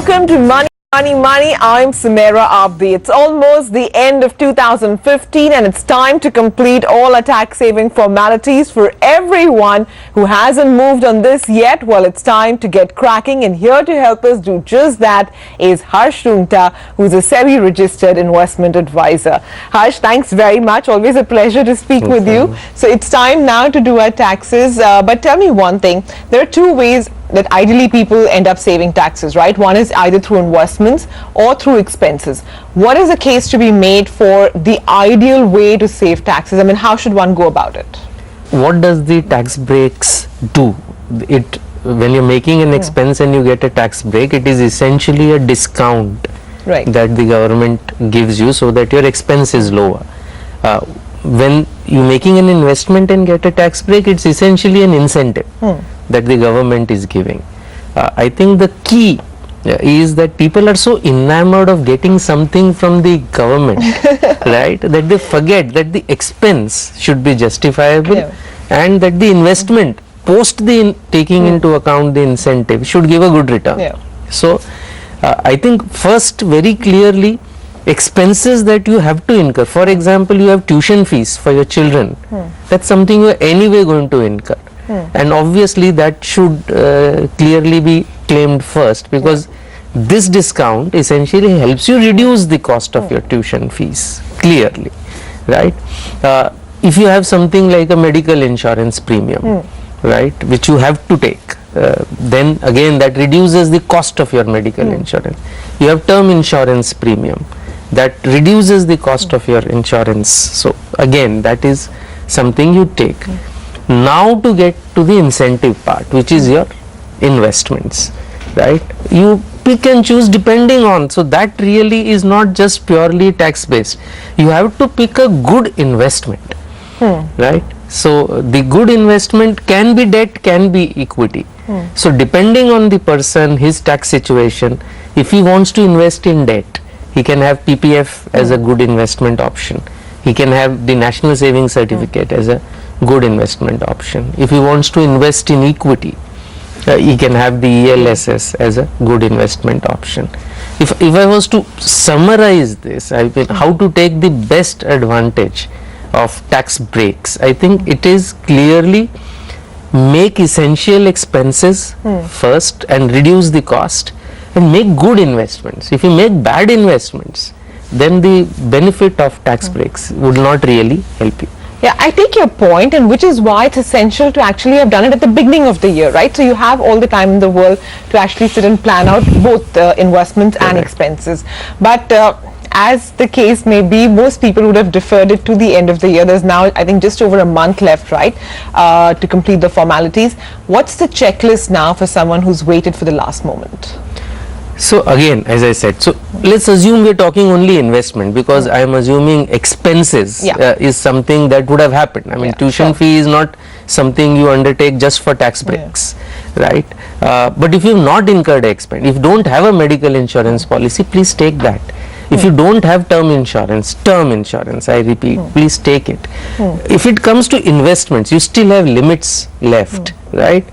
Welcome to Money. I'm Samira Abdi. It's almost the end of 2015 and it's time to complete all our tax saving formalities for everyone who hasn't moved on this yet. Well, it's time to get cracking, and here to help us do just that is Roongta, who's a SEBI registered investment advisor. Harsh, thanks very much. Always a pleasure to speak with you. So it's time now to do our taxes. But tell me one thing. There are two ways that ideally people end up saving taxes, right? One is either through investments or through expenses. What is the case to be made for the ideal way to save taxes? I mean, how should one go about it? What does the tax breaks do? When you're making an expense and you get a tax break, it is essentially a discount that the government gives you so that your expense is lower. When you're making an investment and get a tax break, it's essentially an incentive that the government is giving. I think the key is that people are so enamored of getting something from the government, right, that they forget that the expense should be justifiable and that the investment post the taking into account the incentive should give a good return. So I think first, very clearly, expenses that you have to incur. For example, you have tuition fees for your children. That's something you are anyway going to incur. And obviously that should clearly be claimed first, because this discount essentially helps you reduce the cost of your tuition fees clearly, right? If you have something like a medical insurance premium, right, which you have to take, then again that reduces the cost of your medical insurance. You have term insurance premium, that reduces the cost of your insurance. So again, that is something you take. Now to get to the incentive part, which is your investments, right? You pick and choose depending on, so that really is not just purely tax based. You have to pick a good investment, right? So the good investment can be debt, can be equity. So depending on the person, his tax situation, if he wants to invest in debt, he can have PPF as a good investment option. He can have the National Savings Certificate as a good investment option. If he wants to invest in equity, he can have the ELSS as a good investment option. If I was to summarize this, I mean, how to take the best advantage of tax breaks, I think it is clearly make essential expenses first and reduce the cost, and make good investments. If you make bad investments, then the benefit of tax breaks would not really help you. Yeah, I take your point, and which is why it's essential to actually have done it at the beginning of the year, right? So you have all the time in the world to actually sit and plan out both investments and expenses. But as the case may be, most people would have deferred it to the end of the year. There's now, I think, just over a month left, right, to complete the formalities. What's the checklist now for someone who's waited for the last moment? So again, as I said, so let's assume we're talking only investment, because I am assuming expenses is something that would have happened. I mean, tuition fee is not something you undertake just for tax breaks, right? But if you have not incurred expense, if you don't have a medical insurance policy, please take that. If you don't have term insurance, I repeat, please take it. If it comes to investments, you still have limits left, right?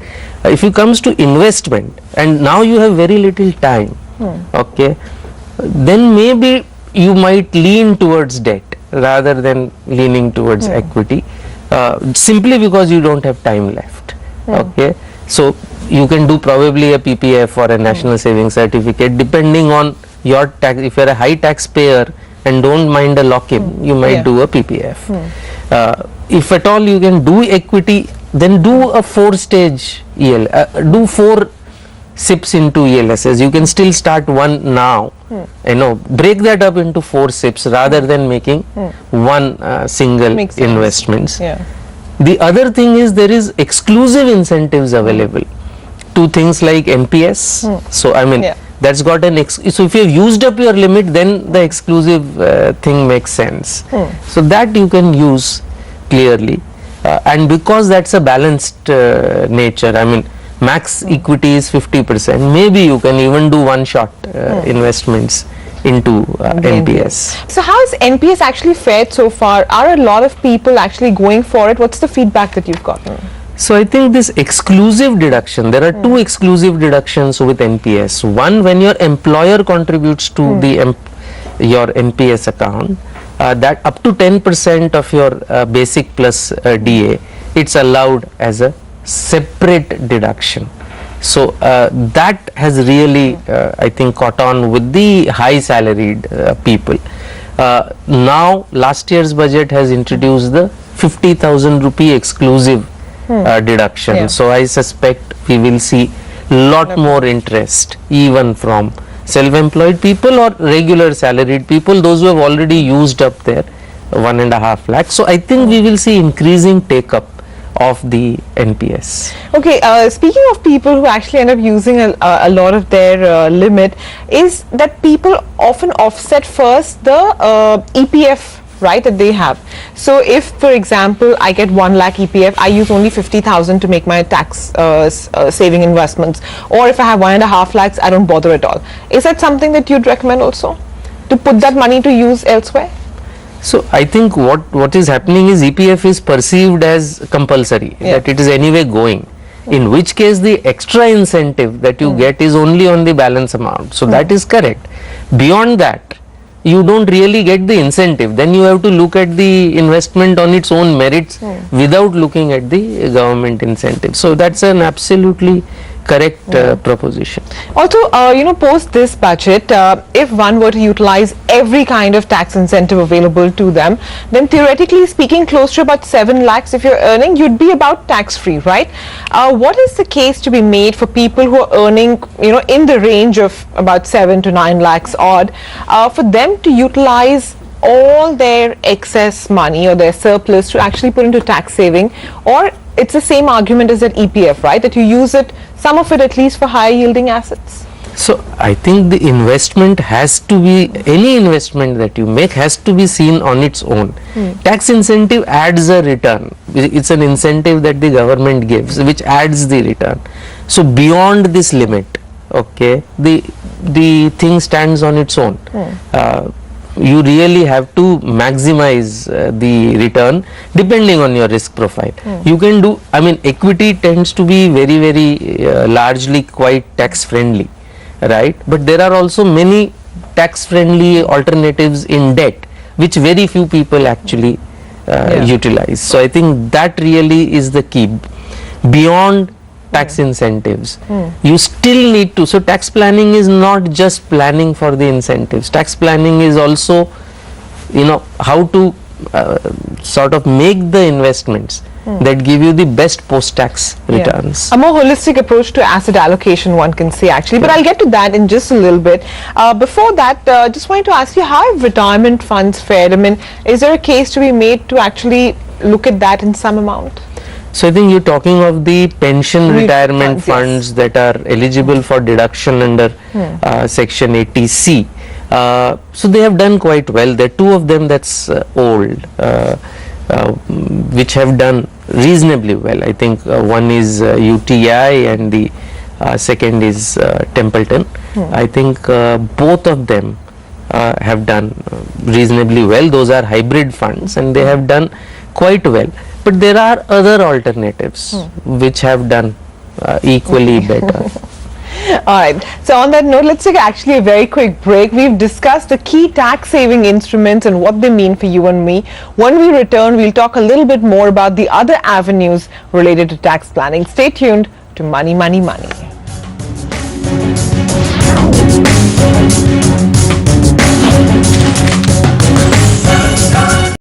If it comes to investment and now you have very little time, okay, then maybe you might lean towards debt rather than leaning towards equity, simply because you don't have time left, okay. So you can do probably a PPF or a National Savings Certificate depending on your tax. If you're a high taxpayer and don't mind a lock-in, you might do a PPF. If at all you can do equity, then do a 4-stage do 4 SIPs into ELSS. You can still start one now, break that up into 4 SIPs rather than making one single investments. The other thing is there is exclusive incentives available to things like NPS. So I mean, that's got an so if you have used up your limit, then the exclusive thing makes sense. So that you can use clearly. And because that's a balanced nature, I mean, max equity is 50%, maybe you can even do one-shot investments into NPS. So how has NPS actually fared so far? Are a lot of people actually going for it? What's the feedback that you've gotten? So I think this exclusive deduction, there are two exclusive deductions with NPS. One, when your employer contributes to your NPS account, that up to 10% of your basic plus DA, it's allowed as a separate deduction. So that has really, I think, caught on with the high salaried people. Now, last year's budget has introduced the 50,000 rupee exclusive deduction. Yeah. So I suspect we will see lot more interest even from self-employed people or regular salaried people, those who have already used up their 1.5 lakh. So I think we will see increasing take-up of the NPS. Okay, speaking of people who actually end up using a lot of their limit, is that people often offset first the EPF, right, that they have. So if, for example, I get 1 lakh EPF, I use only 50,000 to make my tax saving investments, or if I have 1.5 lakhs, I don't bother at all. Is that something that you'd recommend also, to put that money to use elsewhere? So I think what is happening is EPF is perceived as compulsory, that it is anyway going, in which case the extra incentive that you get is only on the balance amount. So that is correct. Beyond that, you don't really get the incentive. Then you have to look at the investment on its own merits without looking at the government incentive. So that's an absolutely correct proposition. Also, post this budget, if one were to utilize every kind of tax incentive available to them, then theoretically speaking, close to about 7 lakhs if you're earning, you'd be about tax-free, right? What is the case to be made for people who are earning, in the range of about 7 to 9 lakhs odd, for them to utilize all their excess money or their surplus to actually put into tax saving? Or it's the same argument as that EPF, right? That you use it, some of it at least, for higher yielding assets. So I think the investment has to be, any investment that you make has to be seen on its own. Tax incentive adds a return. It's an incentive that the government gives which adds the return. So beyond this limit, okay, the thing stands on its own. You really have to maximize the return depending on your risk profile. You can do, I mean, equity tends to be very, very largely quite tax friendly, right? But there are also many tax friendly alternatives in debt which very few people actually utilize. So I think that really is the key. Beyond tax incentives, you still need to, so tax planning is not just planning for the incentives. Tax planning is also, how to sort of make the investments that give you the best post-tax returns. A more holistic approach to asset allocation, one can say, actually, but I'll get to that in just a little bit. Before that, just wanted to ask you, how have retirement funds fared? I mean, is there a case to be made to actually look at that in some amount? So I think you're talking of the pension retirement funds that are eligible for deduction under Section 80C. So they have done quite well. There are two of them that's old, which have done reasonably well. I think one is UTI and the second is Templeton. I think both of them have done reasonably well. Those are hybrid funds and they have done quite well. But there are other alternatives which have done equally better. Alright, so on that note, let's take actually a very quick break. We've discussed the key tax saving instruments and what they mean for you and me. When we return, we'll talk a little bit more about the other avenues related to tax planning. Stay tuned to Money, Money, Money.